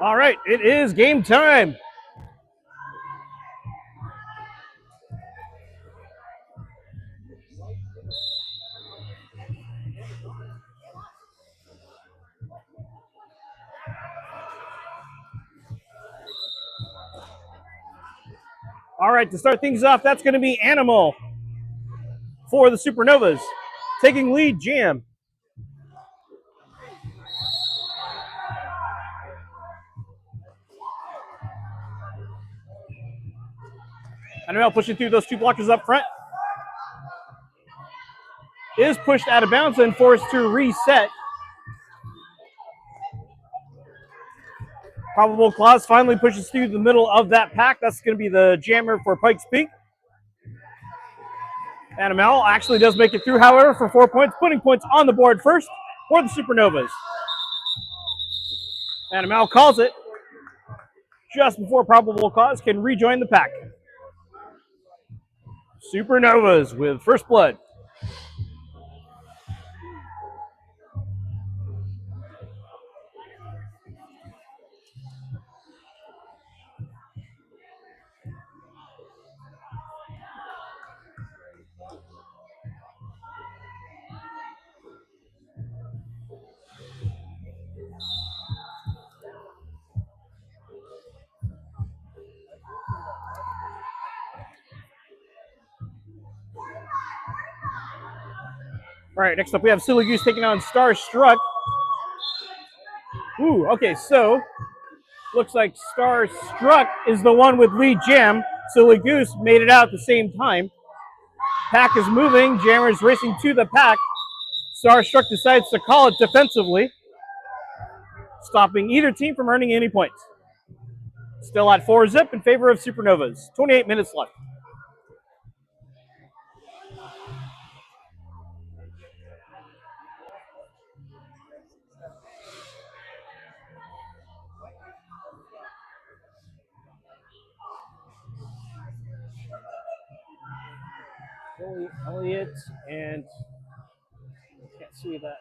All right, it is game time. All right, to start things off, that's going to be Animal for the Supernovas. Taking lead, Jam. Animal pushing through those two blockers up front. Is pushed out of bounds and forced to reset. Probable Cause finally pushes through the middle of that pack. That's going to be the jammer for Pikes Peak. Animal actually does make it through, however, for 4 points, putting points on the board first for the Supernovas. Animal calls it just before Probable Cause can rejoin the pack. Supernovas with first blood. All right, next up we have Silly Goose taking on Starstruck. Ooh, okay, so looks like Starstruck is the one with lead jam. Silly Goose made it out at the same time. Pack is moving, Jammer is racing to the pack. Starstruck decides to call it defensively, stopping either team from earning any points. Still at 4-zip in favor of Supernovas. 28 minutes left. Billy Elliott and can't see that.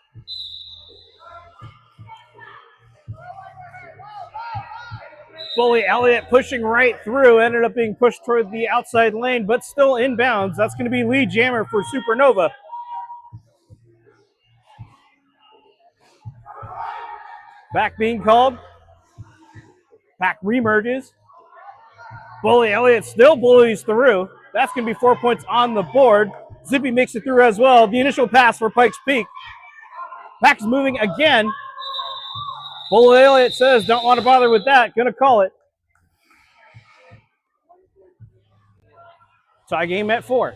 Bully Elliott pushing right through, ended up being pushed toward the outside lane, but still inbounds. That's going to be lead jammer for Supernova. Back being called. Pack remerges. Bully Elliott still bullies through. That's going to be 4 points on the board. Zippy makes it through as well. The initial pass for Pikes Peak. Pack's moving again. Bully Elliott says, don't want to bother with that. Going to call it. Tie game at 4.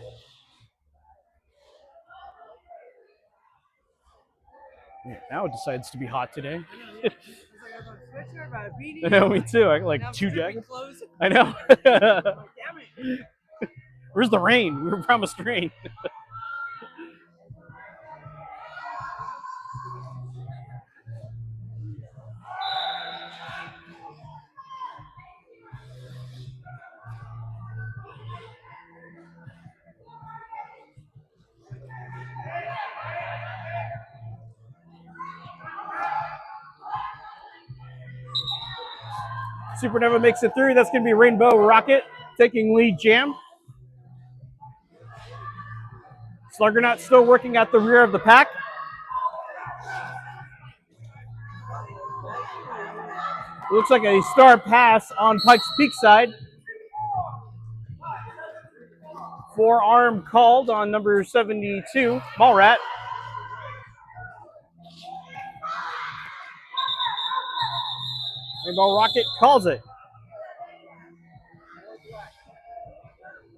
Yeah, now it decides to be hot today. I know, me too. I got like 2 jackets. I know. Where's the rain? We were promised rain. Supernova makes it through. That's going to be Rainbow Rocket taking lead jam. Sluggernaut still working at the rear of the pack. Looks like a star pass on Pikes Peak side. Forearm called on number 72, Mallrat. Rainbow Rocket calls it.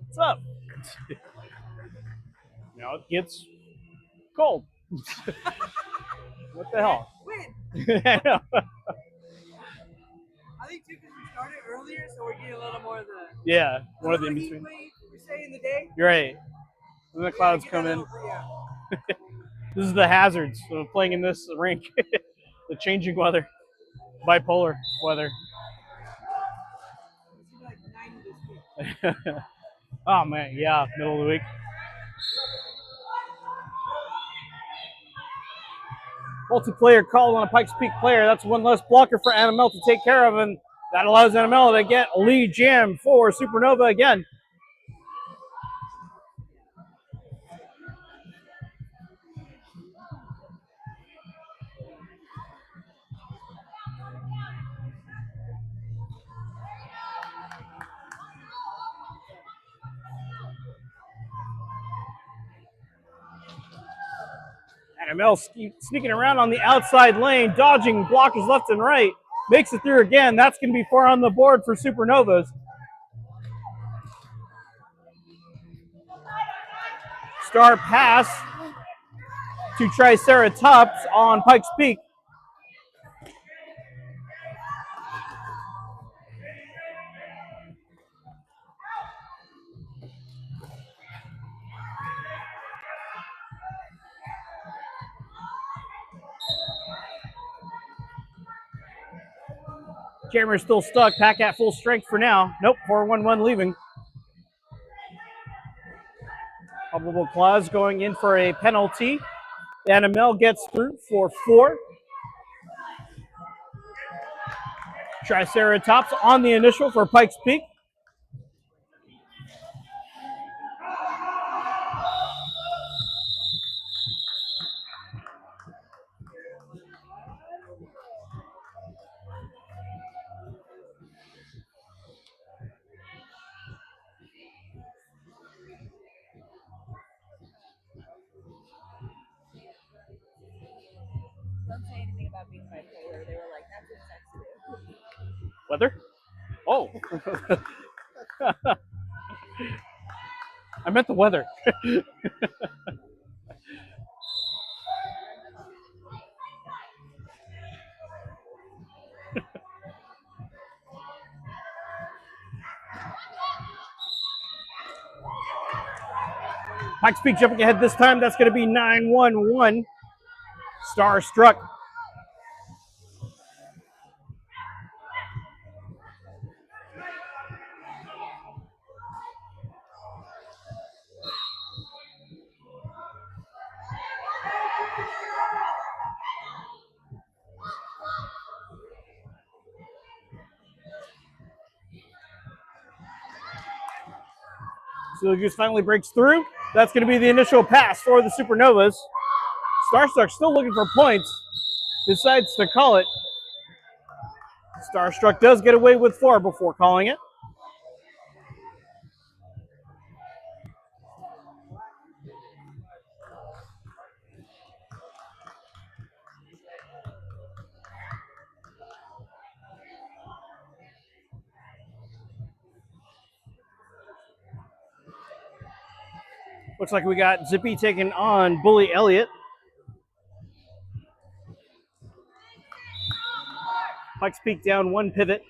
What's up? Now it gets cold. What the hell? I know. I think too because we started earlier, so we're getting a little more of the more of the in between. We say in the day. You're right. When the clouds come in. This is the hazards of playing in this rink. The changing weather, bipolar weather. Oh man, yeah, middle of the week. Multiplayer called on a Pikes Peak player. That's one less blocker for NML to take care of, and that allows NML to get a lead jam for Supernova again. NML sneaking around on the outside lane, dodging blockers left and right. Makes it through again. That's going to be 4 on the board for Supernovas. Star pass to Triceratops on Pikes Peak. Jammer's still stuck. Pack at full strength for now. Nope, 4-1-1 leaving. Probable clause going in for a penalty. NML gets through for 4. Triceratops on the initial for Pikes Peak. Don't say anything about being bipolar. They were like, that's insensitive. Weather? Oh. I meant the weather. Pikes Peak jumping ahead this time. That's going to be 9-1-1. Star struck. CDG finally breaks through. That's going to be the initial pass for the Supernovas. Starstruck still looking for points. Decides to call it. Starstruck does get away with 4 before calling it. Looks like we got Zippy taking on Bully Elliott. Pikes Peak down 1 pivot.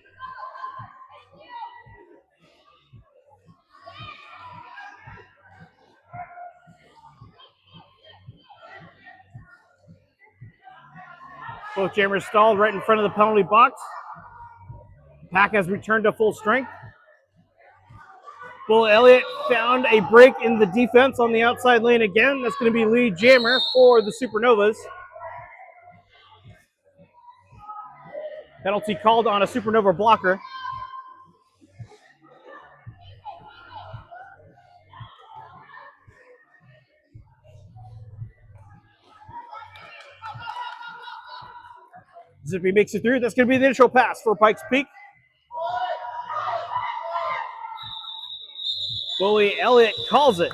Both jammers stalled right in front of the penalty box. Pack has returned to full strength. Bull Elliott found a break in the defense on the outside lane again. That's going to be lead jammer for the Supernovas. Penalty called on a Supernova blocker. Zippy makes it through. That's going to be the initial pass for Pikes Peak. Bully Elliott calls it.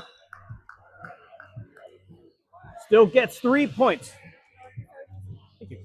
Still gets 3 points. Thank you.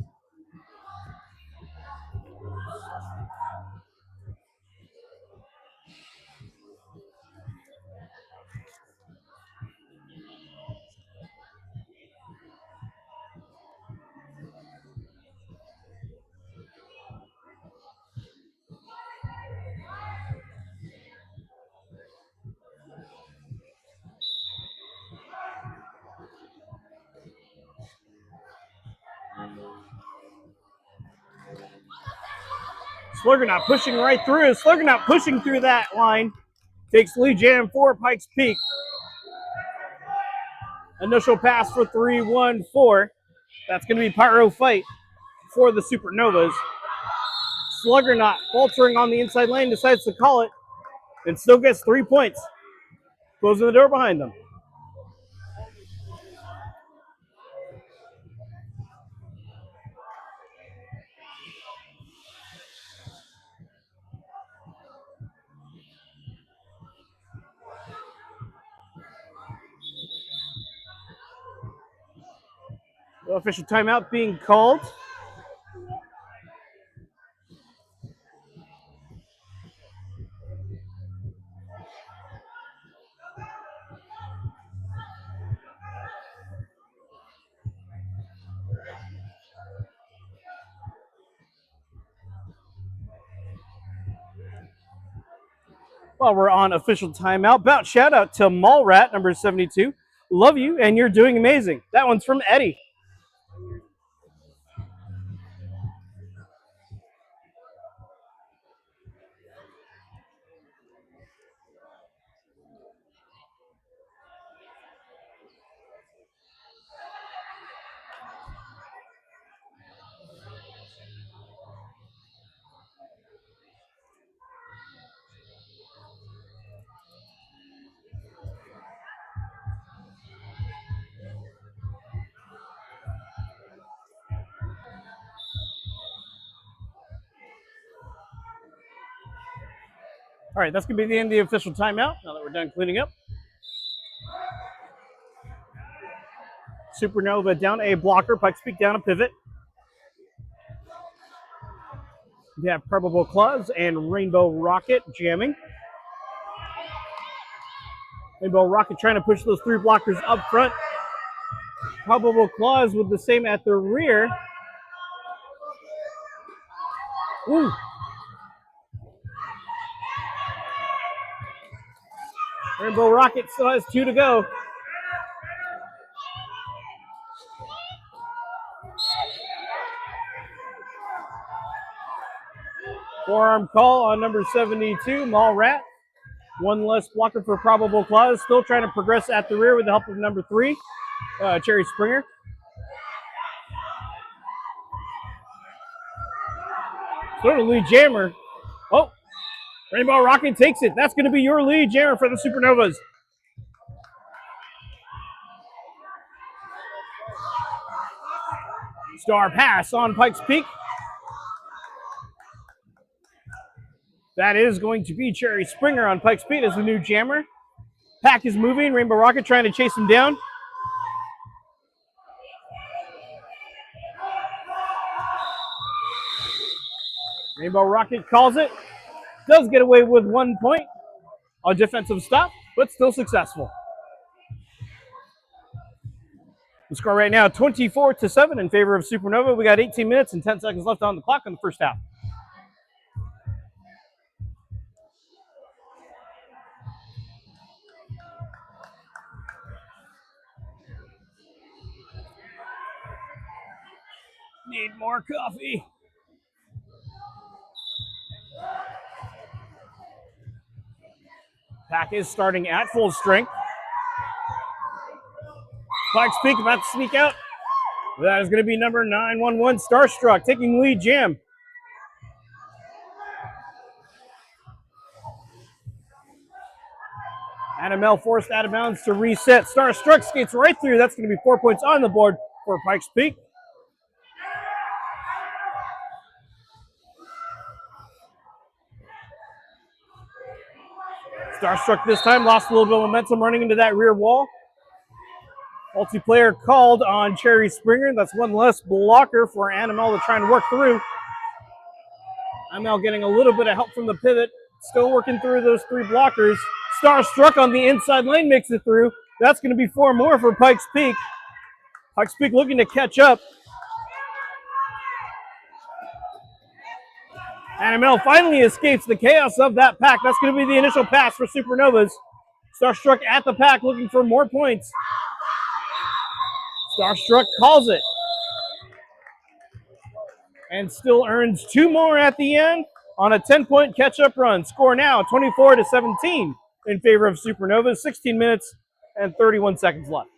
Sluggernaut pushing right through. Sluggernaut pushing through that line. Takes lead jam for Pikes Peak. Initial pass for 3-1-4. That's going to be Pyro Fight for the Supernovas. Sluggernaut faltering on the inside lane, decides to call it, and still gets 3 points. Closing the door behind them. The official timeout being called. While we're on official timeout, bout shout out to Mallrat, number 72. Love you, and you're doing amazing. That one's from Eddie. All right, that's going to be the end of the official timeout now that we're done cleaning up. Supernova down a blocker, Pikes Peak down a pivot. We have Probable Claws and Rainbow Rocket jamming. Rainbow Rocket trying to push those 3 blockers up front. Probable Claws with the same at the rear. Ooh. Rainbow Rocket still has 2 to go. Forearm call on number 72, Mallrat. 1 less blocker for Probable Claws. Still trying to progress at the rear with the help of number 3, Cherry Springer. Sort of lead jammer. Oh, Rainbow Rocket takes it. That's going to be your lead jammer for the Supernovas. Star pass on Pikes Peak. That is going to be Cherry Springer on Pikes Peak as the new jammer. Pack is moving. Rainbow Rocket trying to chase him down. Rainbow Rocket calls it. Does get away with 1 point. A defensive stop, but still successful. The score right now, 24-7 in favor of Supernova. We got 18 minutes and 10 seconds left on the clock in the first half. Need more coffee. Pack is starting at full strength. Pikes Peak about to sneak out. That is going to be number 911, Starstruck, taking lead jam. Annabelle forced out of bounds to reset. Starstruck skates right through. That's going to be 4 points on the board for Pikes Peak. Starstruck this time lost a little bit of momentum running into that rear wall. Multiplayer called on Cherry Springer. That's 1 less blocker for Annabelle to try and work through. Annabelle getting a little bit of help from the pivot. Still working through those 3 blockers. Starstruck on the inside lane makes it through. That's going to be 4 more for Pikes Peak. Pikes Peak looking to catch up. Annabelle finally escapes the chaos of that pack. That's going to be the initial pass for Supernovas. Starstruck at the pack looking for more points. Starstruck calls it. And still earns 2 more at the end on a 10-point catch-up run. Score now 24-17 in favor of Supernovas. 16 minutes and 31 seconds left.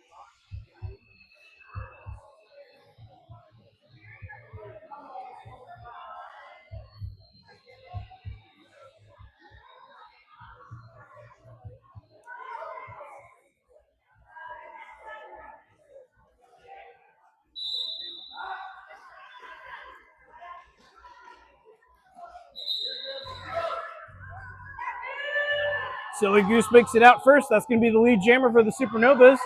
Silly Goose makes it out first. That's going to be the lead jammer for the Supernovas.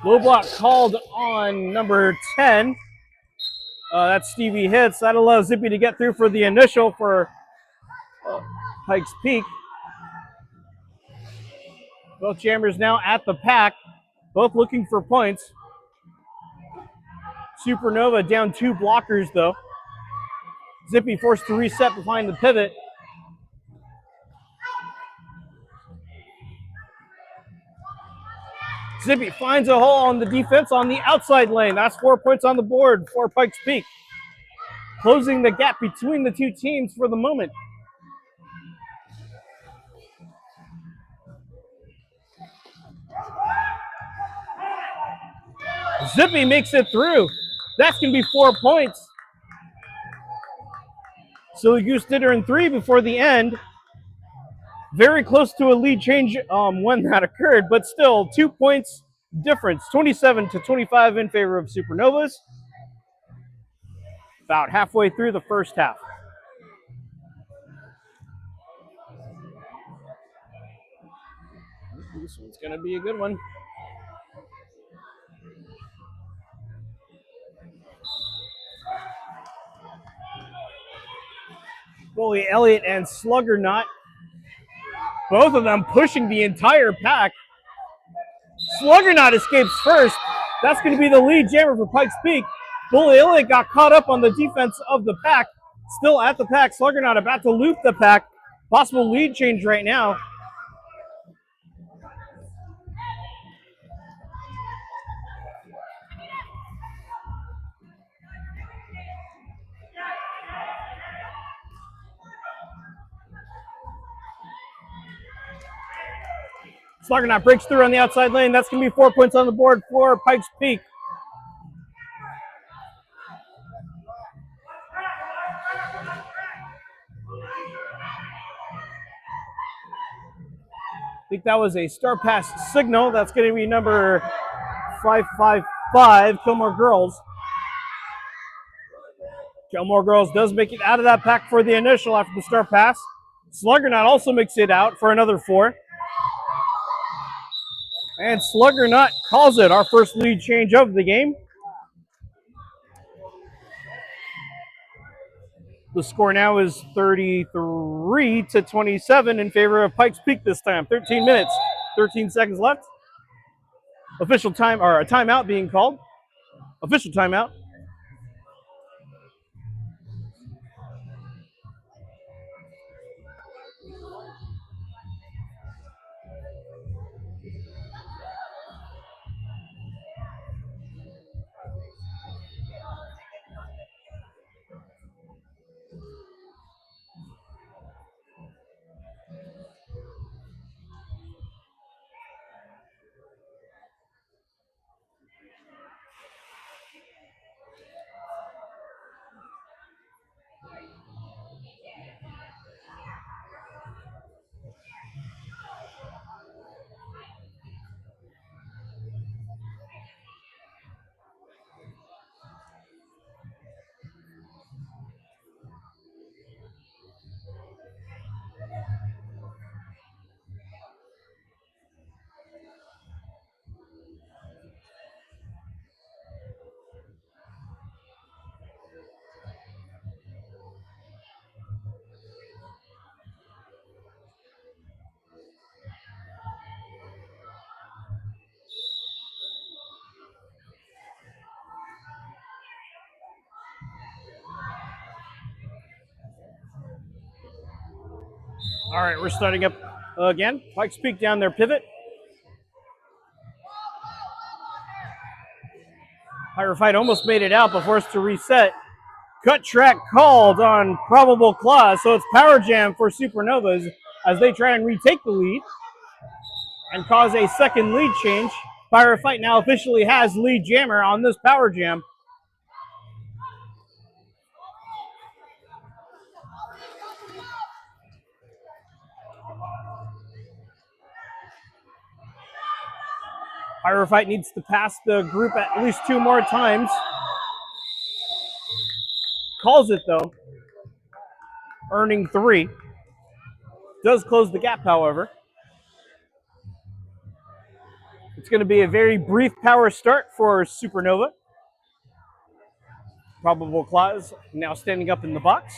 Low block called on number 10. That's Stevie Hits. That allows Zippy to get through for the initial for Pikes Peak. Both jammers now at the pack, both looking for points. Supernova down 2 blockers though. Zippy forced to reset behind the pivot. Zippy finds a hole on the defense on the outside lane. That's 4 points on the board for Pikes Peak, closing the gap between the two teams for the moment. Zippy makes it through. That's going to be 4 points. Silly Goose did her in 3 before the end. Very close to a lead change when that occurred, but still 2 points difference, 27-25 in favor of Supernovas. About halfway through the first half. This one's going to be a good one. Bully Elliott and Sluggernaut, both of them pushing the entire pack. Sluggernaut escapes first. That's going to be the lead jammer for Pikes Peak. Bully Elliott got caught up on the defense of the pack. Still at the pack. Sluggernaut about to loop the pack. Possible lead change right now. Sluggernaut breaks through on the outside lane. That's going to be 4 points on the board for Pikes Peak. I think that was a star pass signal. That's going to be number 555, Kilmore Girls. Kilmore Girls does make it out of that pack for the initial after the star pass. Sluggernaut also makes it out for another 4. And Sluggernaut calls it, our first lead change of the game. The score now is 33-27 in favor of Pikes Peak this time. 13 minutes, 13 seconds left. Official time, or a timeout being called. Official timeout. All right, we're starting up again. Pikes Peak down their pivot. Pirate Fight almost made it out, but forced to reset. Cut track called on probable clause, so it's power jam for Supernovas as they try and retake the lead and cause a second lead change. Pirate Fight now officially has lead jammer on this power jam. Pirate Fight needs to pass the group at least 2 more times. calls it though, earning 3. Does close the gap, however. It's going to be a very brief power start for Supernova. Probable Cause now standing up in the box.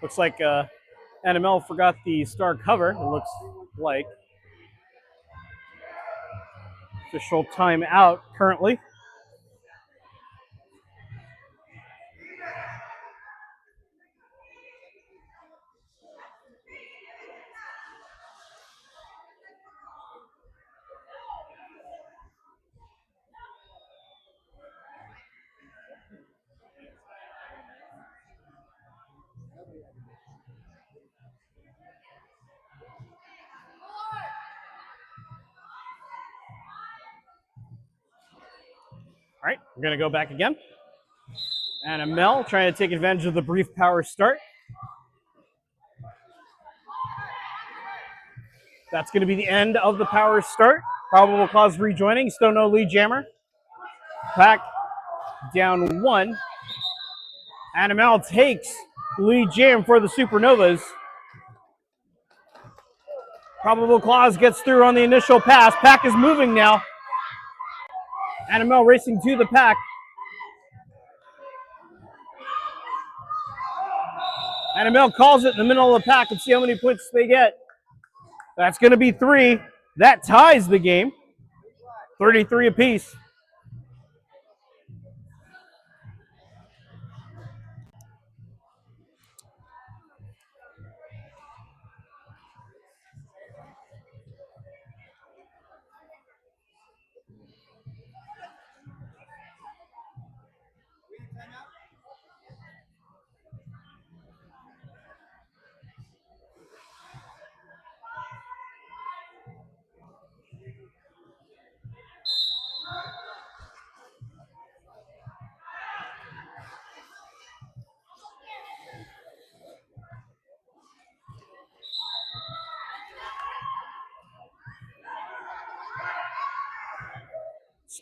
Looks like NML forgot the star cover. It looks like official timeout currently. All right, we're going to go back again. NML trying to take advantage of the brief power start. That's going to be the end of the power start. Probable Cause rejoining. Still no lead jammer. Pack down 1. NML takes lead jam for the Supernovas. Probable Cause gets through on the initial pass. Pack is moving now. NML racing to the pack. NML calls it in the middle of the pack. Let's see how many points they get. That's going to be 3. That ties the game. 33 apiece.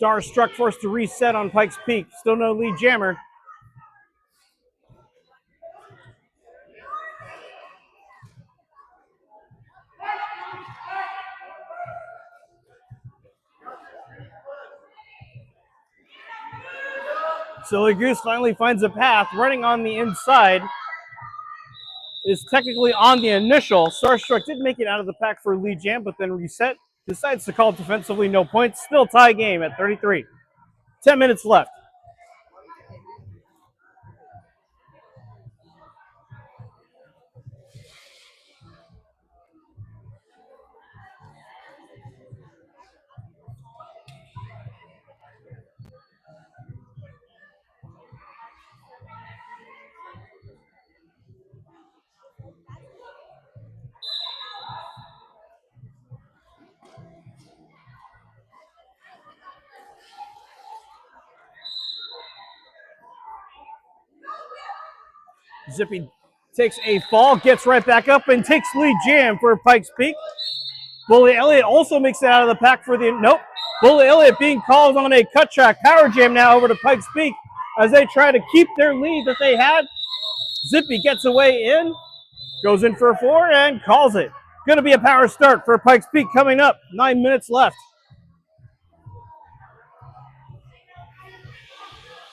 Starstruck forced to reset on Pikes Peak. Still no lead jammer. Silly Goose finally finds a path, running on the inside. Is technically on the initial. Starstruck did make it out of the pack for lead jam, but then reset. Decides to call it defensively, no points. Still tie game at 33. 10 minutes left. Zippy takes a fall, gets right back up, and takes lead jam for Pikes Peak. Bully Elliott also makes it out of the pack for the... Nope. Bully Elliott being called on a cut track power jam now over to Pikes Peak as they try to keep their lead that they had. Zippy gets away in, goes in for a 4, and calls it. Going to be a power start for Pikes Peak coming up. 9 minutes left.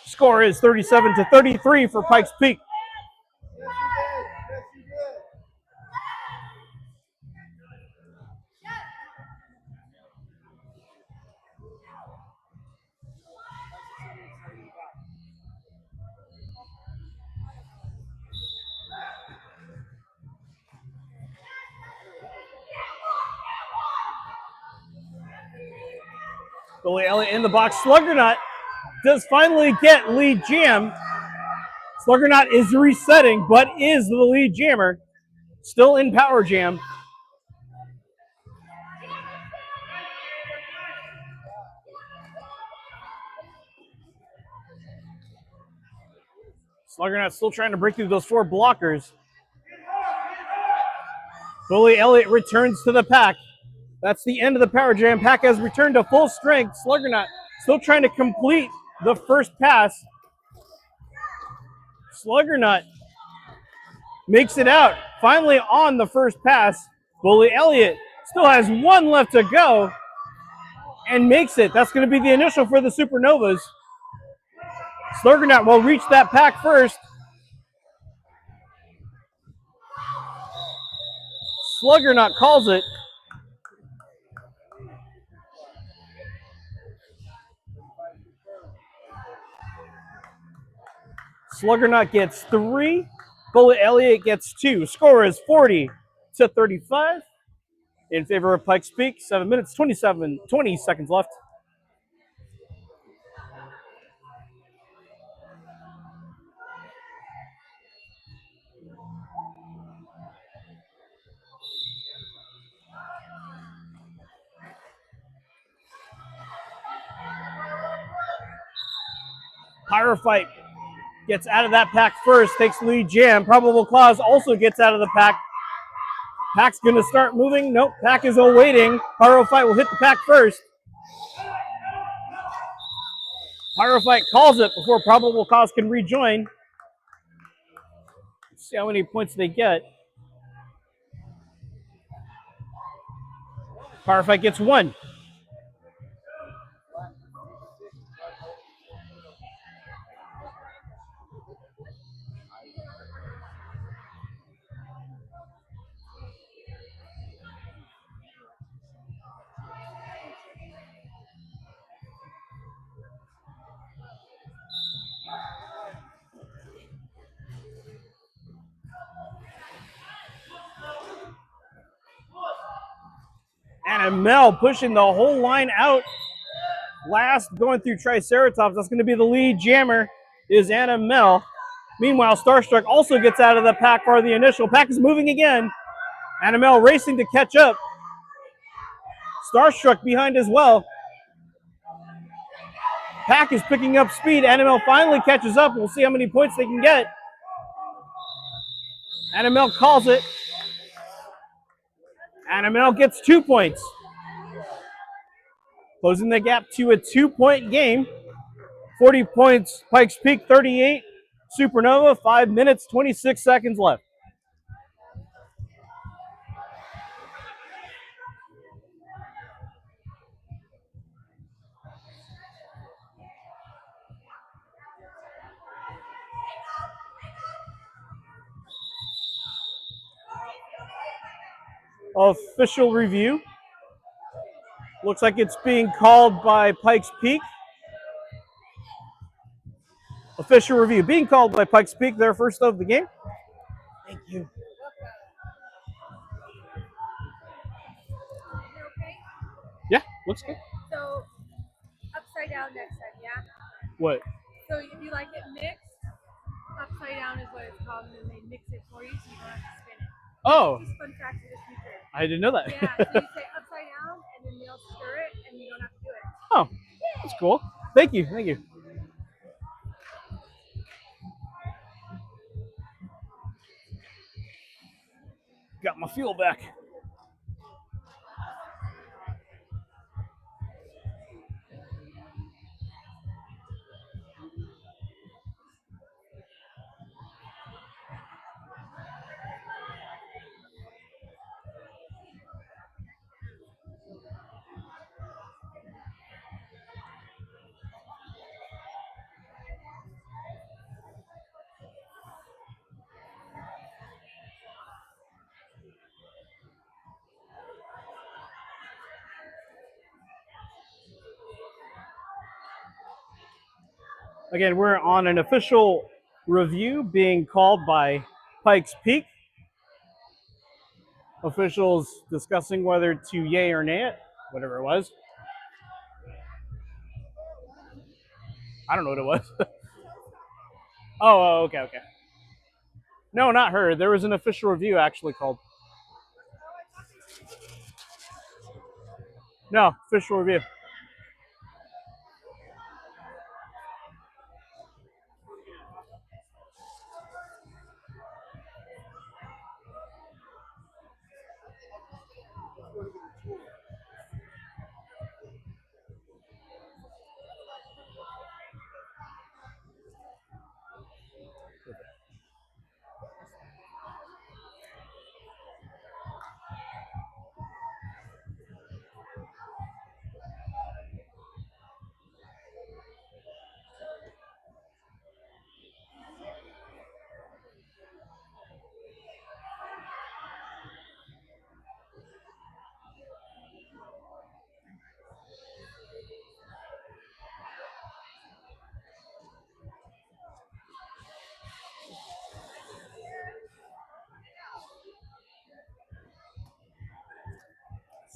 Score is 37-33 for Pikes Peak. Bully Elliott in the box. Sluggernut does finally get lead jam. Sluggernaut is resetting, but is the lead jammer. Still in power jam. Sluggernaut still trying to break through those 4 blockers. Bully Elliott returns to the pack. That's the end of the power jam. Pack has returned to full strength. Sluggernaut still trying to complete the first pass. Sluggernaut makes it out. Finally on the first pass. Bully Elliott still has 1 left to go and makes it. That's going to be the initial for the Supernovas. Sluggernaut will reach that pack first. Sluggernaut calls it. Sluggernaut gets 3. Bullet Elliott gets 2. Score is 40-35 in favor of Pikes Peak. 7 minutes, 20 seconds left. Pyrofight gets out of that pack first, takes lead jam. Probable Cause also gets out of the pack. Pack's going to start moving. Nope, Pack is awaiting. Pyrofight will hit the pack first. Pyrofight calls it before Probable Cause can rejoin. Let's see how many points they get. Pyrofight gets 1. And Mel pushing the whole line out. Last going through Triceratops. That's going to be the lead jammer is Anna Mel. Meanwhile, Starstruck also gets out of the pack for the initial. Pack is moving again. Anna Mel racing to catch up. Starstruck behind as well. Pack is picking up speed. Anna Mel finally catches up. We'll see how many points they can get. Anna Mel calls it. Anna Mel gets 2 points. Closing the gap to a 2-point game. 40 points, Pikes Peak 38. Supernova, 5 minutes, 26 seconds left. Official review. Looks like it's being called by Pikes Peak. Official review being called by Pikes Peak, their first of the game. Thank you. You okay? Yeah, looks good. So, upside down next time, yeah? What? So, if you like it mixed, upside down is what it's called, and then they mix it for you so you don't have to spin it. Oh, Just fun fact for the future. I didn't know that. Yeah, so you say upside down, and then they'll stir it, and you don't have to do it. Oh, that's cool. Thank you. Thank you. Got my fuel back. Again, we're on an official review being called by Pikes Peak. Officials discussing whether to yay or nay it, whatever it was. I don't know what it was. Oh, okay, okay. No, not her. There was an official review actually called. No, official review.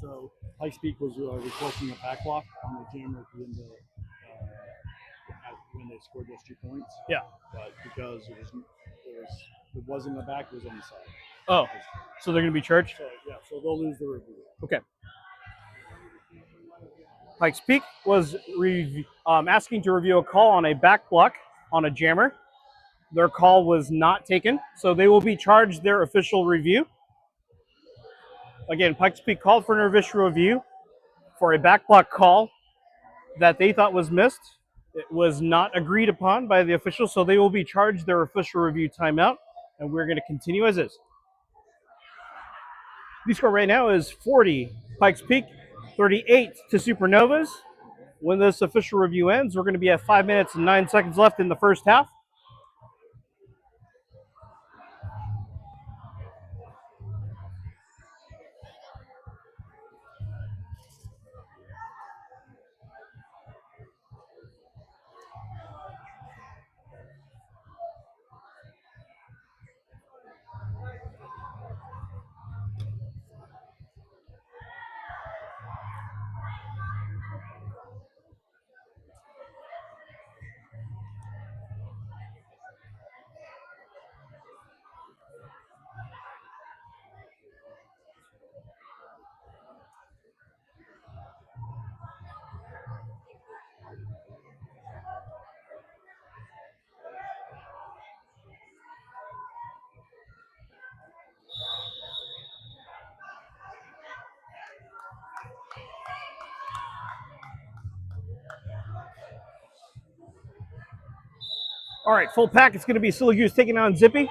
So Pikes Peak was requesting a back block on the jammer when when they scored those 2 points. Yeah. But because it wasn't a back, it was on the side. Oh, so they're going to be charged? So yeah, so they'll lose the review. Okay. Pikes Peak was asking to review a call on a back block on a jammer. Their call was not taken, so they will be charged their official review. Again, Pikes Peak called for an official review for a back block call that they thought was missed. It was not agreed upon by the officials, so they will be charged their official review timeout, and we're going to continue as is. The score right now is 40 Pikes Peak, 38 to Supernovas. When this official review ends, we're going to be at 5 minutes and 9 seconds left in the first half. All right, full pack. It's going to be Silly Goose taking on Zippy.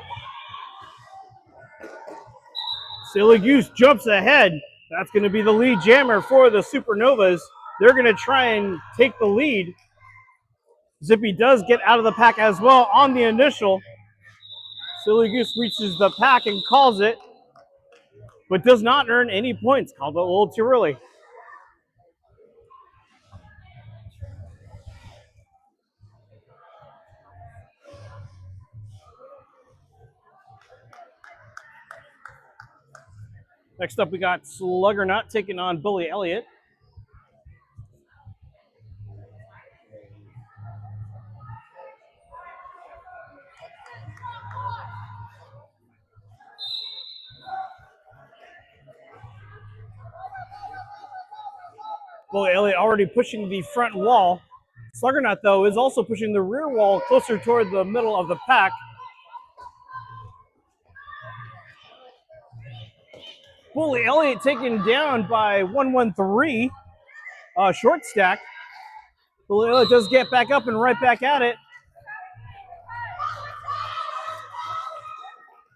Silly Goose jumps ahead. That's going to be the lead jammer for the Supernovas. They're going to try and take the lead. Zippy does get out of the pack as well on the initial. Silly Goose reaches the pack and calls it, but does not earn any points. Called it a little too early. Next up, we got Sluggernut taking on Bully Elliott. Bully Elliott already pushing the front wall. Sluggernut, though, is also pushing the rear wall closer toward the middle of the pack. Bully Elliott taken down by 113. Short stack. Bully Elliott does get back up and right back at it.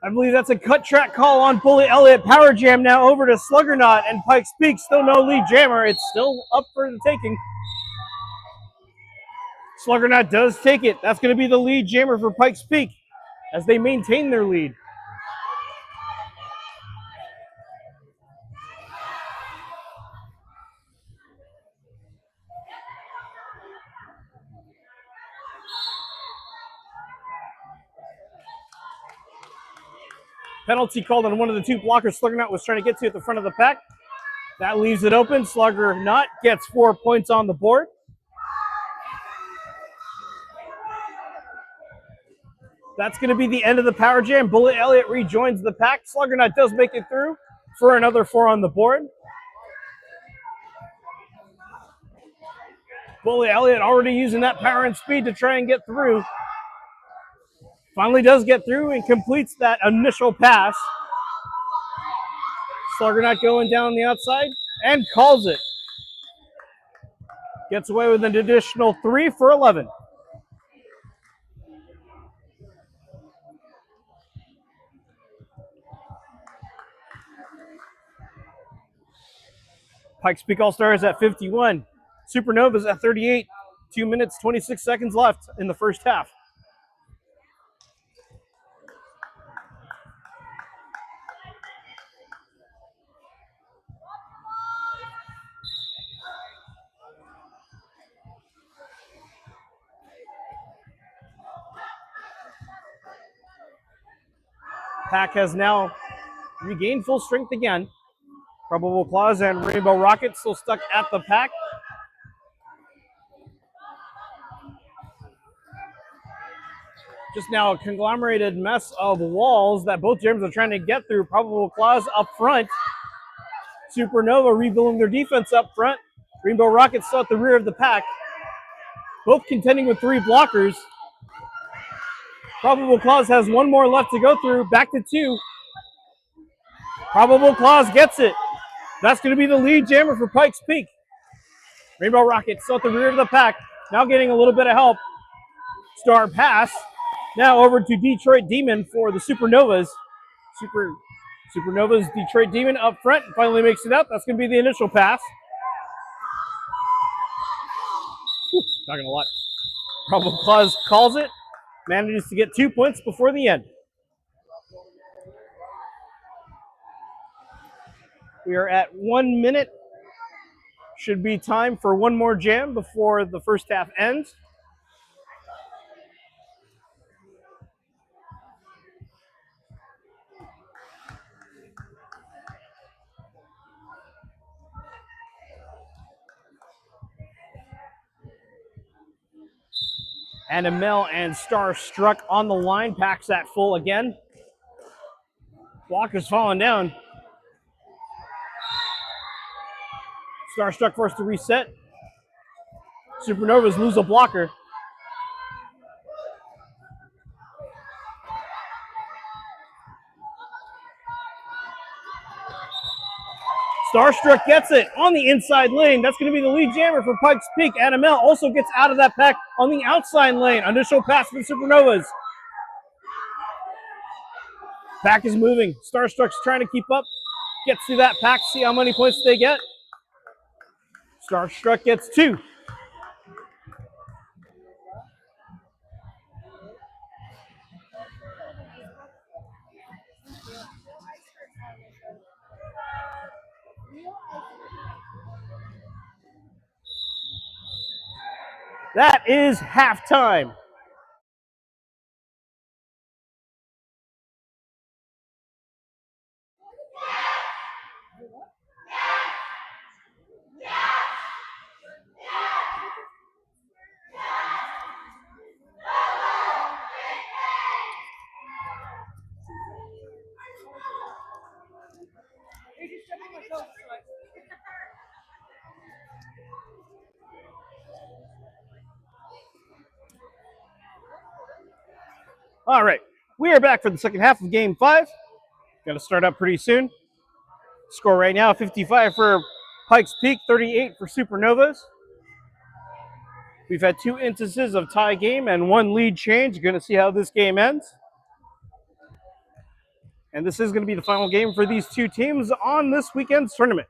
I believe that's a cut track call on Bully Elliott. Power jam now over to Sluggernut and Pikes Peak. Still no lead jammer. It's still up for the taking. Sluggernut does take it. That's going to be the lead jammer for Pikes Peak as they maintain their lead. Penalty called on one of the two blockers Sluggernut was trying to get to at the front of the pack. That leaves it open. Sluggernut gets 4 points on the board. That's going to be the end of the power jam. Bullet Elliott rejoins the pack. Sluggernut does make it through for another 4 on the board. Bullet Elliott already using that power and speed to try and get through. Finally does get through and completes that initial pass. Sluggernut going down the outside and calls it. Gets away with an additional 3 for 11. Pikes Peak All-Stars at 51. Supernovas at 38. 2 minutes, 26 seconds left in the first half. Pack has now regained full strength again. Probable Claws and Rainbow Rocket still stuck at the pack. Just now a conglomerated mess of walls that both gyms are trying to get through. Probable Claws up front. Supernova rebuilding their defense up front. Rainbow Rocket still at the rear of the pack. Both contending with 3 blockers. Probable Claws has 1 more left to go through. Back to 2. Probable Claws gets it. That's going to be the lead jammer for Pikes Peak. Rainbow Rocket still at the rear of the pack. Now getting a little bit of help. Star pass. Now over to Detroit Demon for the Supernovas. Supernovas, Detroit Demon up front. Finally makes it up. That's going to be the initial pass. Talking a lot. Probable Claws calls it. Manages to get 2 points before the end. We are at 1 minute. Should be time for 1 more jam before the first half ends. And Amel and Starstruck on the line. Packs that full again. Walker's falling down. Starstruck forced to reset. Supernovas lose a blocker. Starstruck gets it on the inside lane. That's going to be the lead jammer for Pikes Peak. Adamel also gets out of that pack on the outside lane. Initial pass for the Supernovas. Pack is moving. Starstruck's trying to keep up. Gets through that pack. See how many points they get. Starstruck gets 2. That is halftime. All right, we are back for the second half of Game 5. Going to start up pretty soon. Score right now, 55 for Pikes Peak, 38 for Supernovas. We've had 2 instances of tie game and 1 lead change. Going to see how this game ends. And this is going to be the final game for these 2 teams on this weekend's tournament.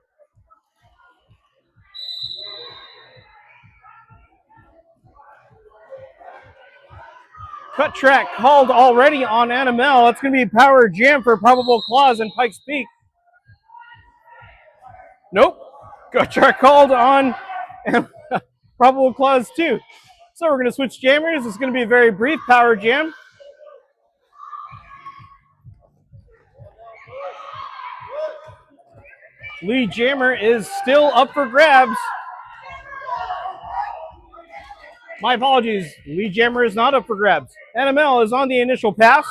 Cut track called already on Animal. That's going to be power jam for Probable Claws and Pikes Peak. Nope. Cut track called on Probable Claws too. So we're going to switch jammers. It's going to be a very brief power jam. Lead jammer is still up for grabs. My apologies. Lead jammer is not up for grabs. NML is on the initial pass.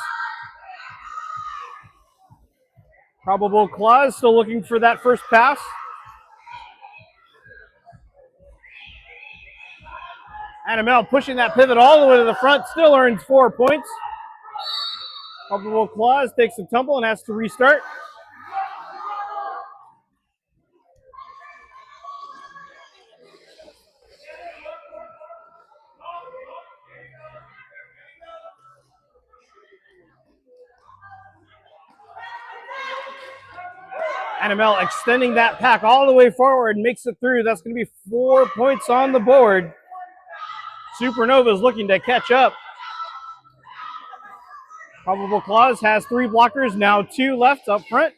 Probable Claus still looking for that first pass. NML pushing that pivot all the way to the front, still earns 4 points. Probable Claus takes a tumble and has to restart. NML extending that pack all the way forward, makes it through. That's going to be 4 points on the board. Supernova is looking to catch up. Probable Claus has 3 blockers, now 2 left up front.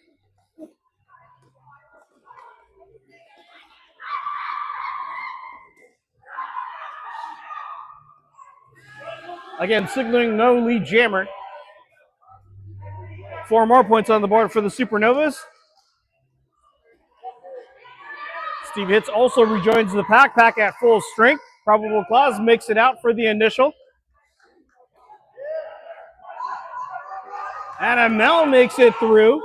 Again, signaling no lead jammer. 4 more points on the board for the Supernovas. Steve Hitz also rejoins the pack at full strength. Probable Claus makes it out for the initial. NML makes it through.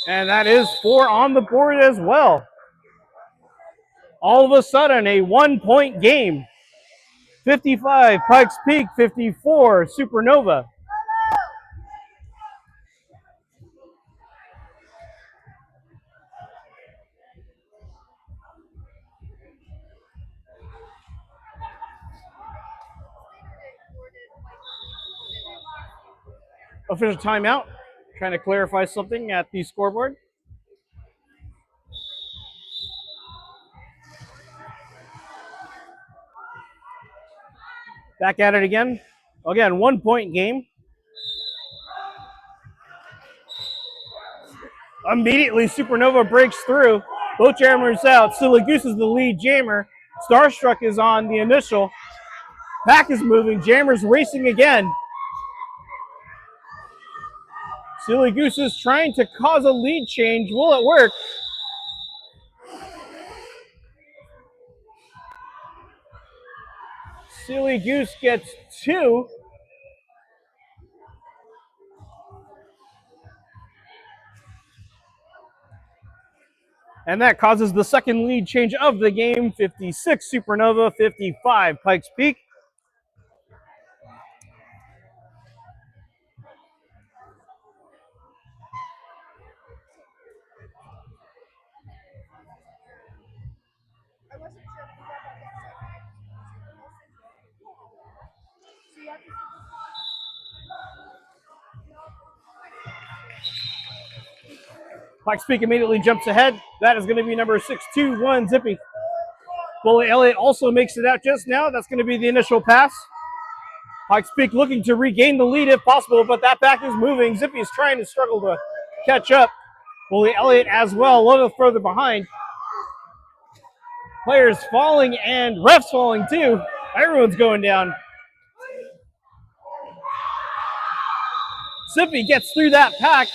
And that is 4 on the board as well. All of a sudden, a 1-point game. 55, Pikes Peak, 54, Supernova. Official timeout. Trying to clarify something at the scoreboard. Back at it again. Again, 1-point game. Immediately, Supernova breaks through. Both jammers out. Silly Goose is the lead jammer. Starstruck is on the initial. Pack is moving. Jammer's racing again. Silly Goose is trying to cause a lead change. Will it work? Silly Goose gets 2. And that causes the second lead change of the game. 56 Supernova, 55 Pikes Peak. Pikes Peak immediately jumps ahead. That is going to be number 621 Zippy. Bully Elliott also makes it out just now. That's going to be the initial pass. Pikes Peak looking to regain the lead if possible, but that back is moving. Zippy is trying to struggle to catch up. Bully Elliott as well, a little further behind. Players falling and refs falling too. Everyone's going down. Zippy gets through that pack.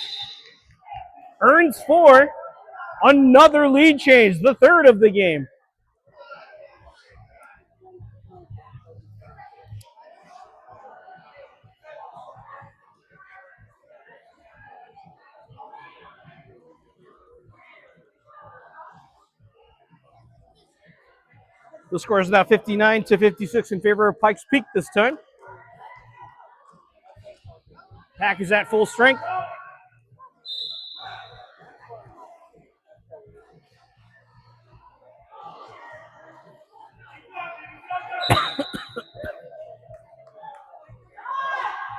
Earns 4. Another lead change, the third of the game. The score is now 59-56 in favor of Pikes Peak this time. Pack is at full strength.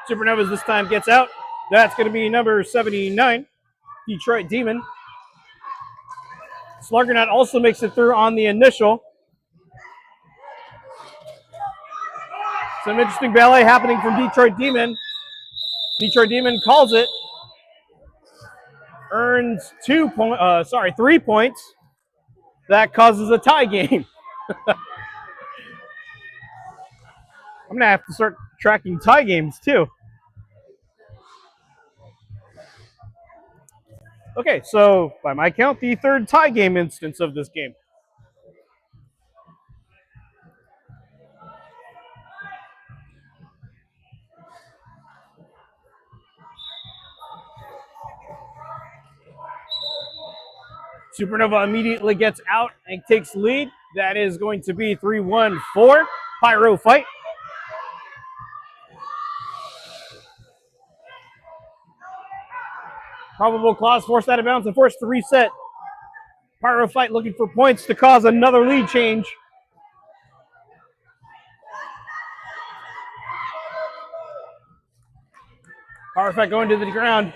Supernovas this time gets out. That's going to be number 79, Detroit Demon. Sluggernaut also makes it through on the initial. Some interesting ballet happening from Detroit Demon. Detroit Demon calls it. Earns 3 points. That causes a tie game. I'm going to have to start tracking tie games too. Okay, so by my count, the third tie game instance of this game. Supernova immediately gets out and takes lead. That is going to be 3-1 for Pyro Fight. Probable cause forced out of bounds and forced to reset. Pyro Fight looking for points to cause another lead change. Pyro Fight going to the ground.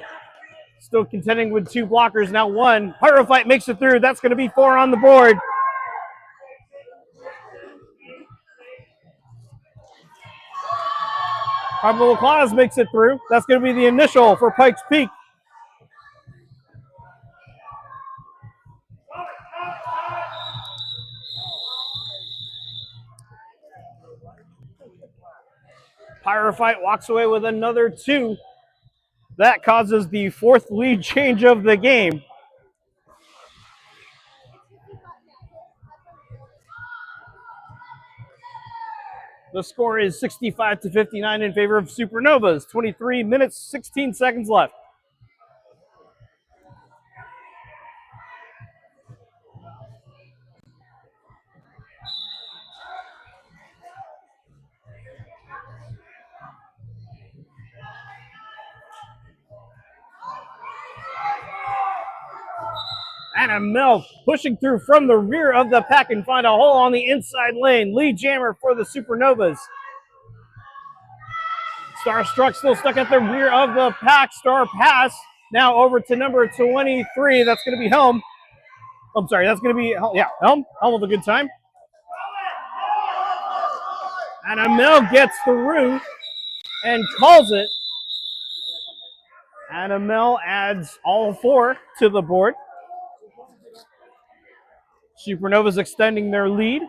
Still contending with two blockers, now one. Pyro Fight makes it through. That's going to be 4 on the board. Probable Claus makes it through. That's going to be the initial for Pikes Peak. Pyro Fight walks away with another 2. That causes the 4th lead change of the game. The score is 65-59 in favor of Supernovas. 23 minutes, 16 seconds left. Anna Mel pushing through from the rear of the pack and find a hole on the inside lane. Lead jammer for the Supernovas. Starstruck still stuck at the rear of the pack. Star pass now over to number 23. That's going to be Helm. I'm sorry, that's going to be, yeah, Helm. Helm with a good time. Anna Mel gets through and calls it. Anna Mel adds all 4 to the board. Supernovas extending their lead.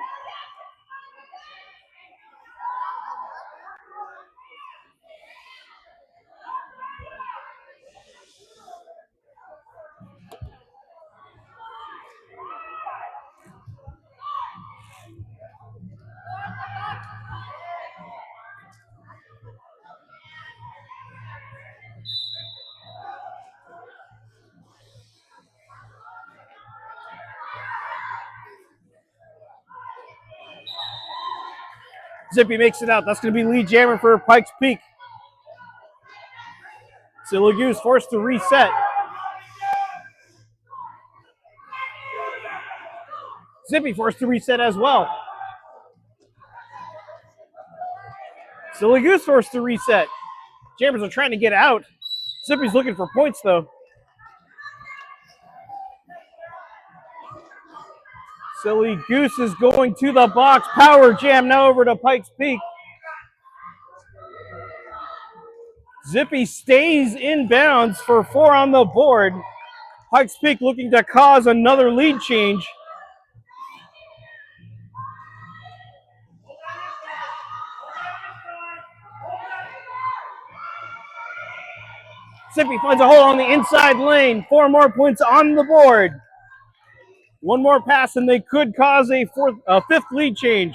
Zippy makes it out. That's going to be lead jammer for Pikes Peak. Silly Goose forced to reset. Zippy forced to reset as well. Silly Goose forced to reset. Jammers are trying to get out. Zippy's looking for points though. Silly Goose is going to the box. Power jam now over to Pikes Peak. Zippy stays in bounds for 4 on the board. Pikes Peak looking to cause another lead change. Zippy finds a hole on the inside lane. 4 more points on the board. 1 more pass and they could cause a 5th lead change.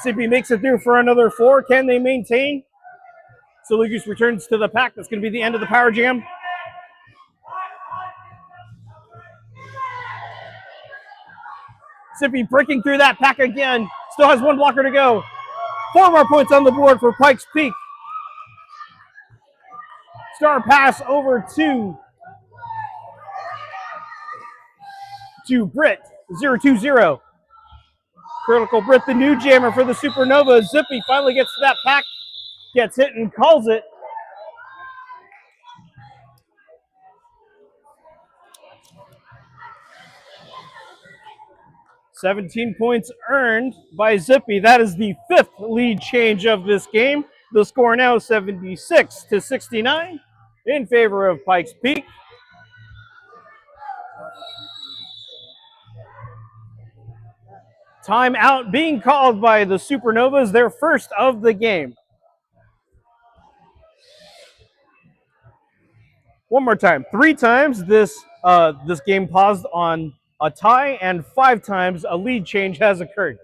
Zippy makes it through for another 4. Can they maintain? Silly Goose returns to the pack. That's going to be the end of the power jam. Zippy breaking through that pack again. Still has 1 blocker to go. 4 more points on the board for Pikes Peak. Star pass over to Britt, 0-2-0. Critical Britt, the new jammer for the Supernova. Zippy finally gets to that pack, gets hit and calls it. $17 points earned by Zippy. That is the 5th lead change of this game. The score now 76-69 in favor of Pikes Peak. Timeout being called by the Supernovas, their first of the game. One more time. 3 times this game paused on a tie, and 5 times a lead change has occurred.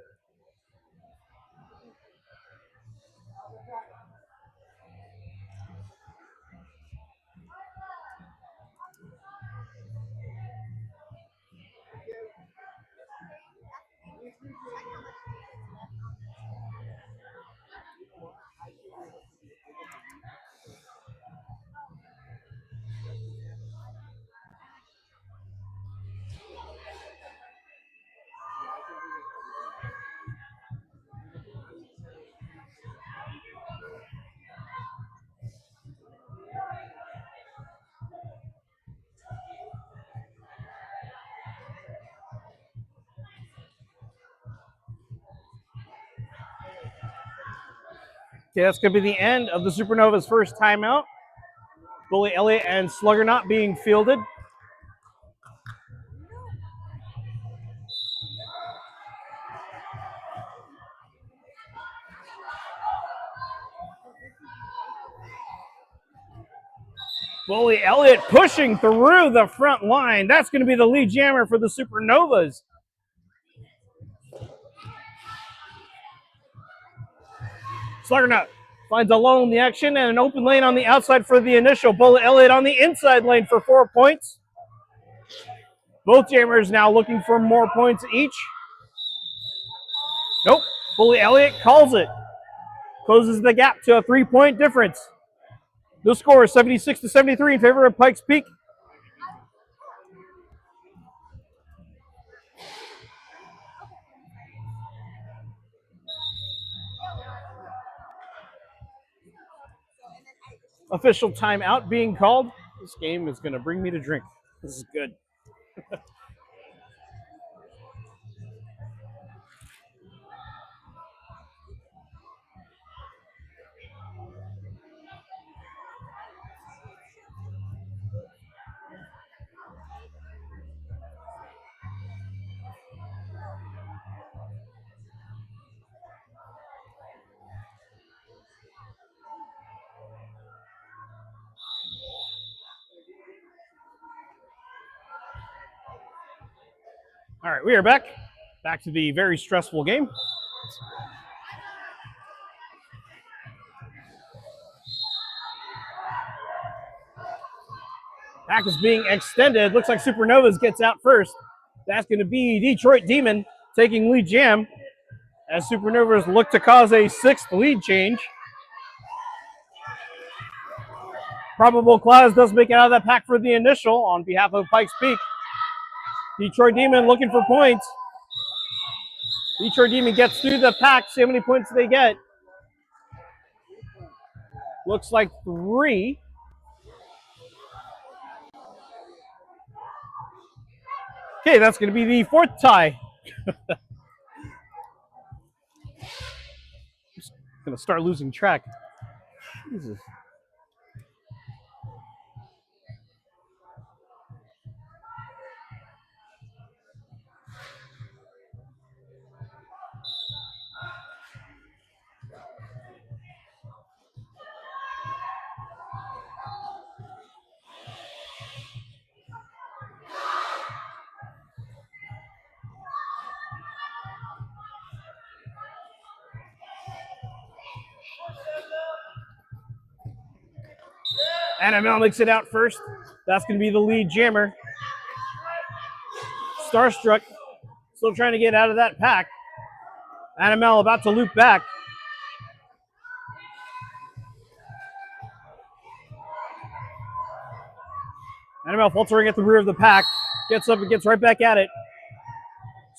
Okay, that's going to be the end of the Supernova's first timeout. Bully Elliott and Sluggernaut being fielded. Bully Elliott pushing through the front line. That's going to be the lead jammer for the Supernovas. Sluggernaut finds a lull in the action and an open lane on the outside for the initial. Bully Elliott on the inside lane for 4 points. Both jammers now looking for more points each. Nope. Bully Elliott calls it. Closes the gap to a 3-point difference. The score is 76-73 in favor of Pikes Peak. Official timeout being called. This game is going to bring me to drink. This is good. All right, we are back. Back to the very stressful game. Pack is being extended. Looks like Supernovas gets out first. That's going to be Detroit Demon taking lead jam as Supernovas look to cause a 6th lead change. Probable Cause does make it out of that pack for the initial on behalf of Pikes Peak. Detroit Demon looking for points. Detroit Demon gets through the pack. See how many points they get. Looks like 3. Okay, that's going to be the 4th tie. Just going to start losing track. Jesus. ML makes it out first. That's going to be the lead jammer. Starstruck still trying to get out of that pack. ML about to loop back. ML faltering at the rear of the pack. Gets up and gets right back at it.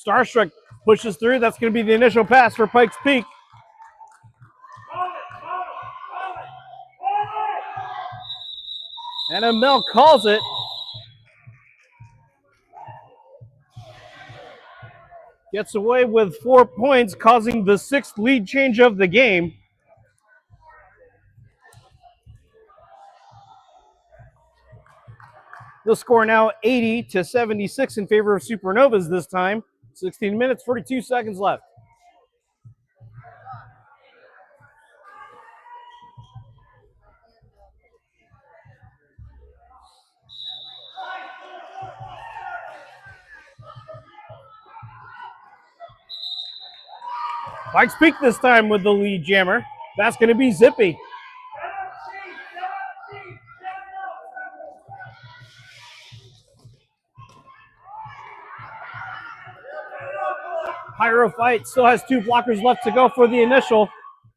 Starstruck pushes through. That's going to be the initial pass for Pikes Peak. ML calls it. Gets away with 4 points, causing the 6th lead change of the game. The score now 80-76 in favor of Supernovas this time. 16 minutes, 42 seconds left. Pikes Peak this time with the lead jammer. That's going to be Zippy. Pyro Fight still has 2 blockers left to go for the initial.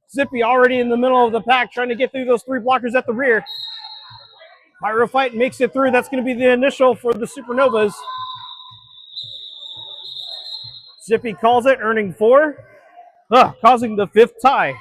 Zippy already in the middle of the pack trying to get through those 3 blockers at the rear. Pyro Fight makes it through. That's going to be the initial for the Supernovas. Zippy calls it, earning 4. Causing the 5th tie.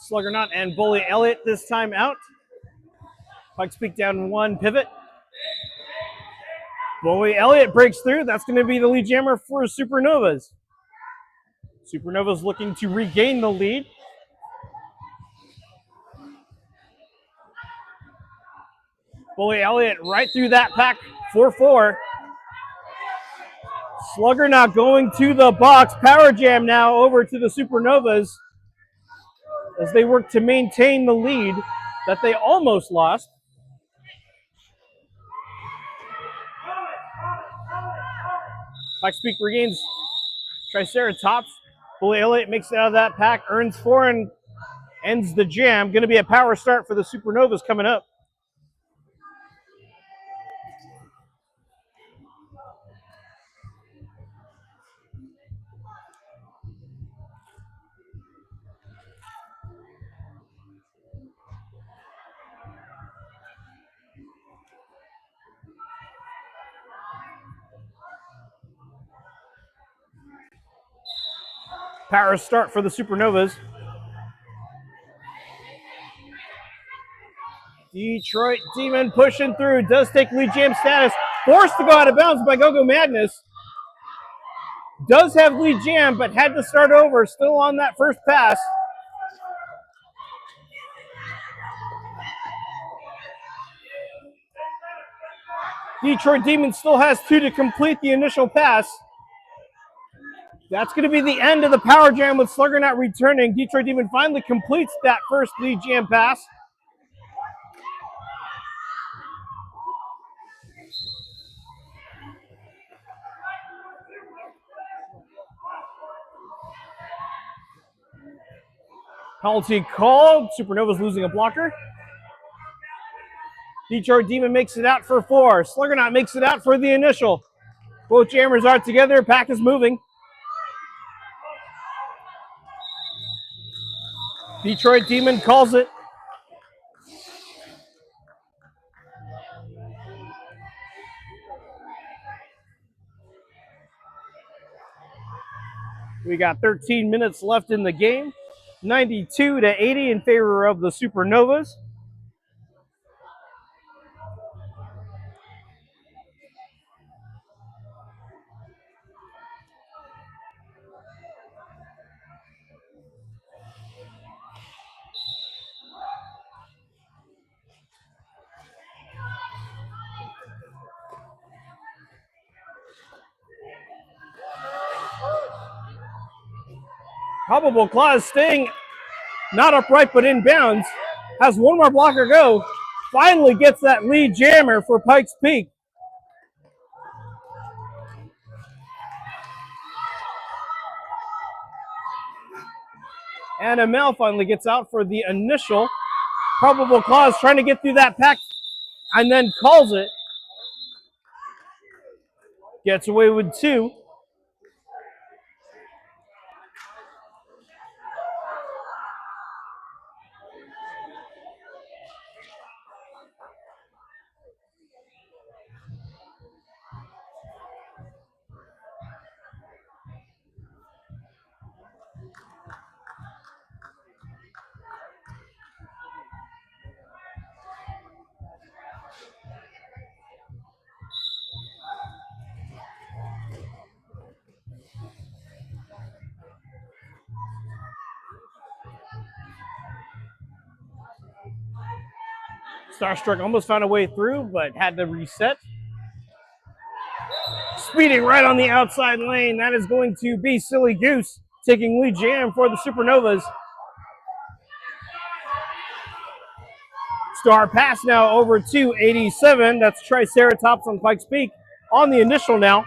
Sluggernaut and Bully Elliott this time out. Pikes Peak down 1 pivot. Bully Elliott breaks through. That's going to be the lead jammer for Supernovas. Supernovas looking to regain the lead. Bully Elliott right through that pack, 4-4. Sluggernaut going to the box. Power Jam now over to the Supernovas as they work to maintain the lead that they almost lost. Pikes Peak regains Triceratops. Bully Elliott makes it out of that pack, earns 4 and ends the jam. Going to be a power start for the Supernovas coming up. Power start for the Supernovas. Detroit Demon pushing through, does take lead jam status. Forced to go out of bounds by Go-Go Madness. Does have lead jam, but had to start over, still on that first pass. Detroit Demon still has 2 to complete the initial pass. That's going to be the end of the power jam with Sluggernaut returning. Detroit Demon finally completes that first lead jam pass. Penalty called. Supernova's losing a blocker. Detroit Demon makes it out for 4. Sluggernaut makes it out for the initial. Both jammers are together. Pack is moving. Detroit Demon calls it. We got 13 minutes left in the game. 92-80 in favor of the Supernovas. Probable Clause staying not upright but in bounds. Has one more blocker go. Finally gets that lead jammer for Pikes Peak. And Amel finally gets out for the initial. Probable Clause trying to get through that pack and then calls it. Gets away with 2. Starstruck almost found a way through, but had to reset. Speeding right on the outside lane. That is going to be Silly Goose taking lead jam for the Supernovas. Star pass now over to 87. That's Triceratops on Pikes Peak on the initial now.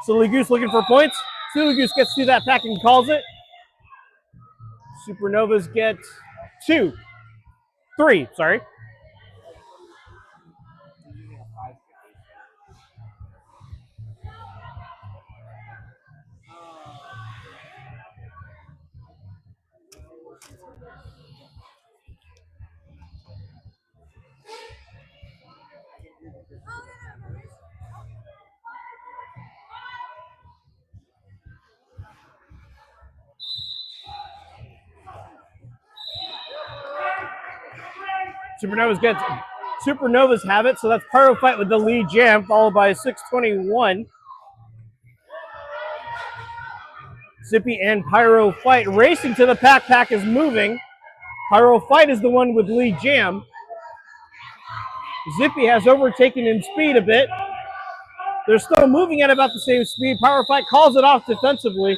Silly Goose looking for points. Silly Goose gets through that pack and calls it. Supernovas get 3, sorry. Supernovas have it, so that's Pyro Fight with the lead jam, followed by 621. Zippy and Pyro Fight racing to the pack. Pack is moving. Pyro Fight is the one with lead jam. Zippy has overtaken in speed a bit. They're still moving at about the same speed. Pyro Fight calls it off defensively.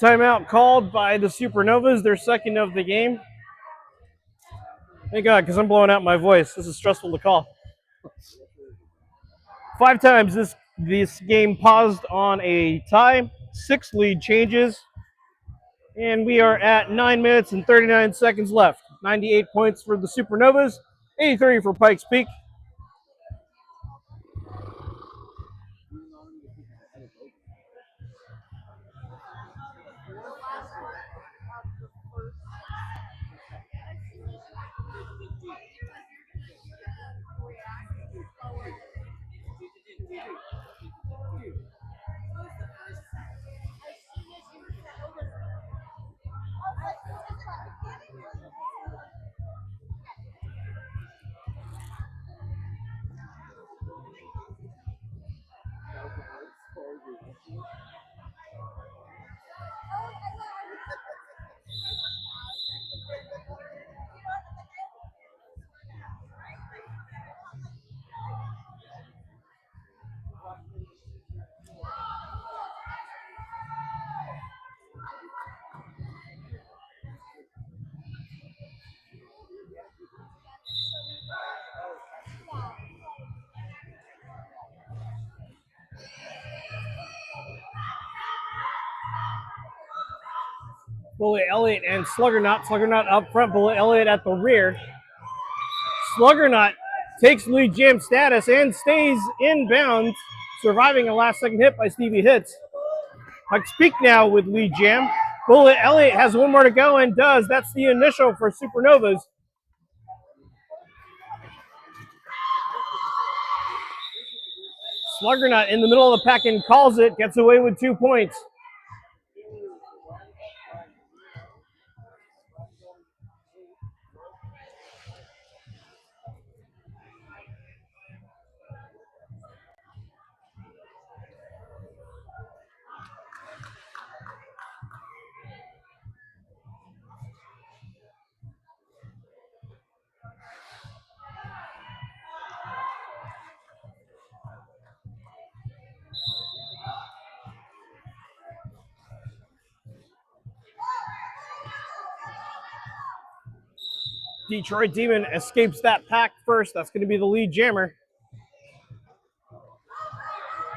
Timeout called by the Supernovas, their second of the game. Thank God, because I'm blowing out my voice. This is stressful to call. 5 times this game paused on a tie. 6 lead changes. And we are at 9 minutes and 39 seconds left. 98 points for the Supernovas, 83 for Pikes Peak. Bullet Elliott and Sluggernaut. Sluggernaut up front, Bullet Elliott at the rear. Sluggernaut takes lead jam status and stays inbounds, surviving a last second hit by Stevie Hits. Pikes Peak now with lead jam. Bullet Elliott has one more to go and does. That's the initial for Supernovas. Sluggernaut in the middle of the pack and calls it, gets away with 2 points. Detroit Demon escapes that pack first. That's going to be the lead jammer.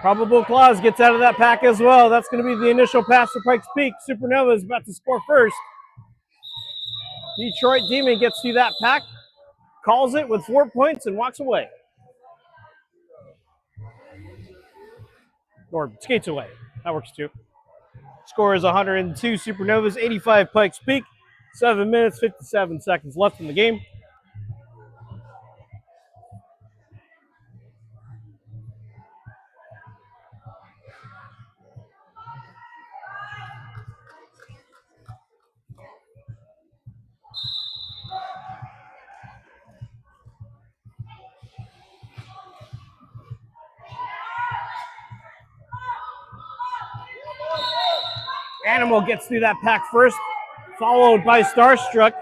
Probable Claus gets out of that pack as well. That's going to be the initial pass for Pikes Peak. Supernova is about to score first. Detroit Demon gets to that pack, calls it with 4 points, and walks away. Or skates away. That works too. Score is 102 Supernovas, 85 Pikes Peak. 7 minutes, 57 seconds left in the game. Animal gets through that pack first, followed by Starstruck.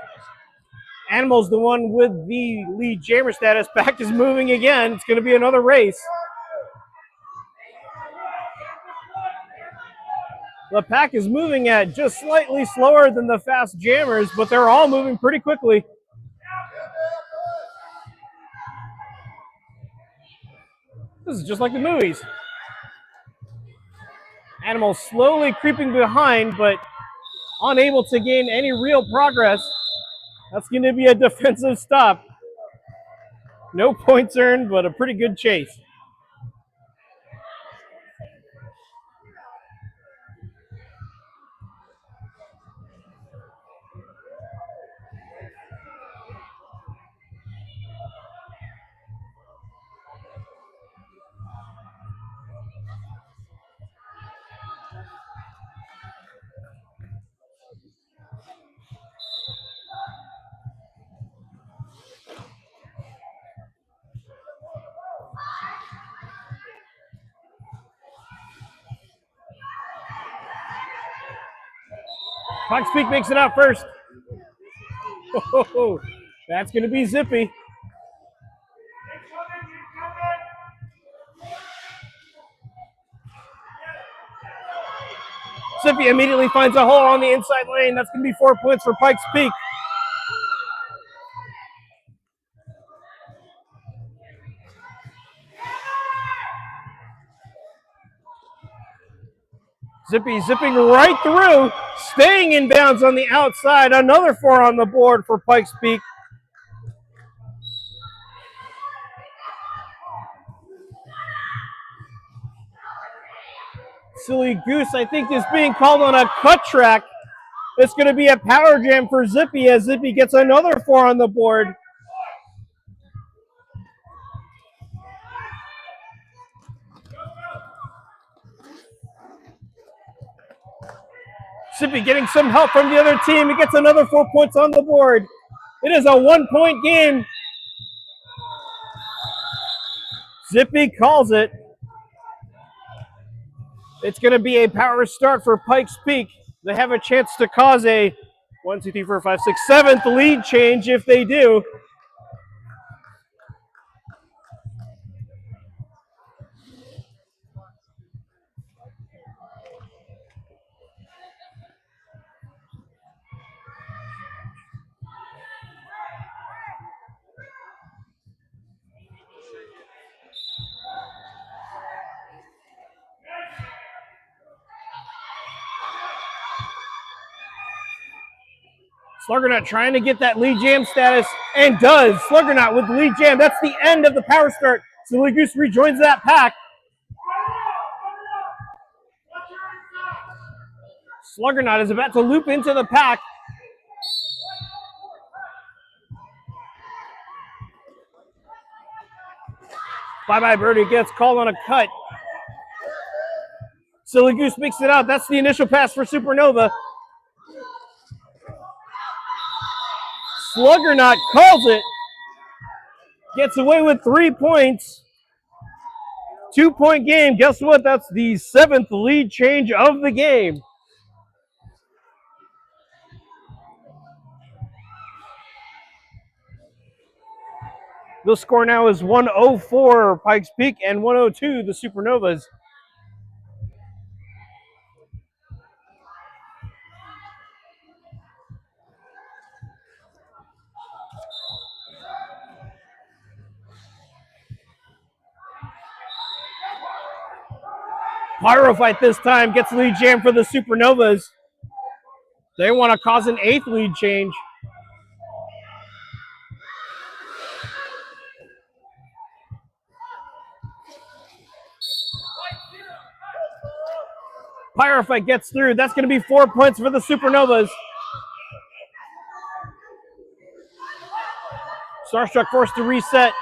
Animal's the one with the lead jammer status. Pack is moving again. It's going to be another race. The pack is moving at just slightly slower than the fast jammers, but they're all moving pretty quickly. This is just like the movies. Animal slowly creeping behind, but unable to gain any real progress. That's going to be a defensive stop. No points earned, but a pretty good chase. Pikes Peak makes it out first. Oh, that's going to be Zippy. Zippy immediately finds a hole on the inside lane. That's going to be 4 points for Pikes Peak. Zippy zipping right through, staying in bounds on the outside. Another 4 on the board for Pikes Peak. Silly Goose, I think, is being called on a cut track. It's going to be a power jam for Zippy as Zippy gets another 4 on the board. Zippy getting some help from the other team. He gets another 4 points on the board. It is a 1-point game. Zippy calls it. It's going to be a power start for Pikes Peak. They have a chance to cause a 1, 2, 3, 4, 5, 6, 7th lead change if they do. Sluggernaut trying to get that lead jam status, and does. Sluggernaut with the lead jam. That's the end of the power start. Silly Goose rejoins that pack. Sluggernaut is about to loop into the pack. Bye-bye Birdie gets called on a cut. Silly Goose makes it out. That's the initial pass for Supernova. Sluggernaut calls it. Gets away with 3 points. 2-point game. Guess what? That's the 7th lead change of the game. The score now is 104 Pikes Peak and 102 the Supernovas. Pyrophyte this time gets lead jam for the Supernovas. They want to cause an 8th lead change. Pyrophyte gets through. That's going to be 4 points for the Supernovas. Starstruck forced to reset.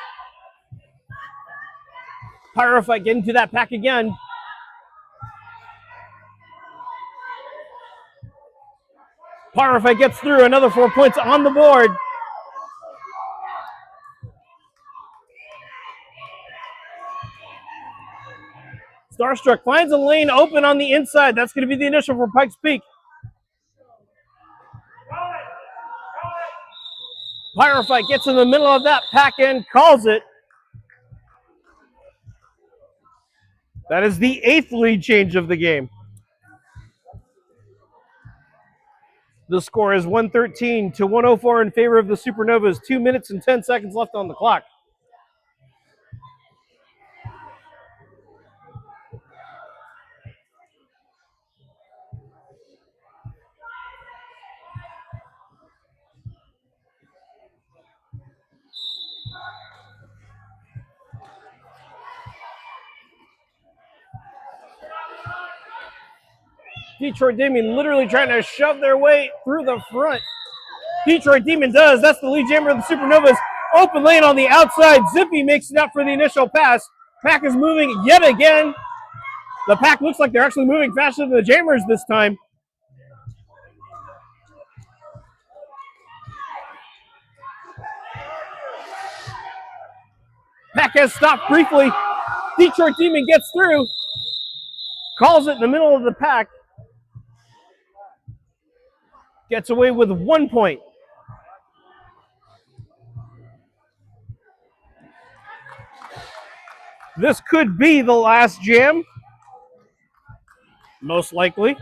Pyrophyte getting to that pack again. Pyrophyte gets through. Another 4 points on the board. Starstruck finds a lane open on the inside. That's going to be the initial for Pikes Peak. Pyrophyte gets in the middle of that pack and calls it. That is the 8th lead change of the game. The score is 113 to 104 in favor of the Supernovas. 2 minutes and 10 seconds left on the clock. Detroit Demon literally trying to shove their way through the front. Detroit Demon does. That's the lead jammer of the Supernovas. Open lane on the outside. Zippy makes it up for the initial pass. Pack is moving yet again. The pack looks like they're actually moving faster than the jammers this time. Pack has stopped briefly. Detroit Demon gets through. Calls it in the middle of the pack. gets away with 1 point. This could be the last jam. Most likely.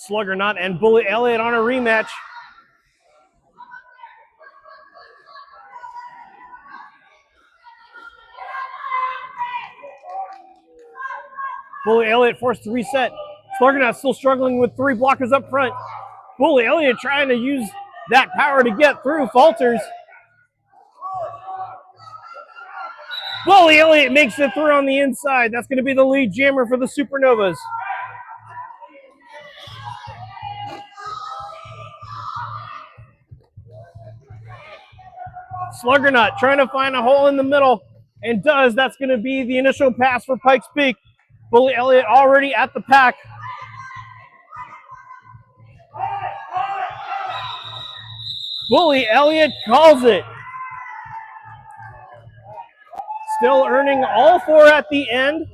Sluggernaut and Bully Elliott on a rematch. Bully Elliott forced to reset. Sluggernaut still struggling with 3 blockers up front. Bully Elliott trying to use that power to get through, falters. Bully Elliott makes it through on the inside. That's going to be the lead jammer for the Supernovas. Sluggernaut trying to find a hole in the middle, and does. That's going to be the initial pass for Pikes Peak. Bully Elliott already at the pack. Bully Elliott calls it. Still earning all 4 at the end.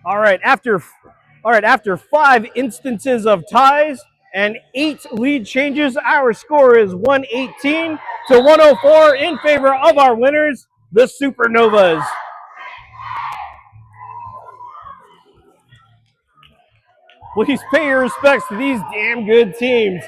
All right, after 5 instances of ties and 8 lead changes, our score is 118 to 104 in favor of our winners, the Supernovas. Please pay your respects to these damn good teams.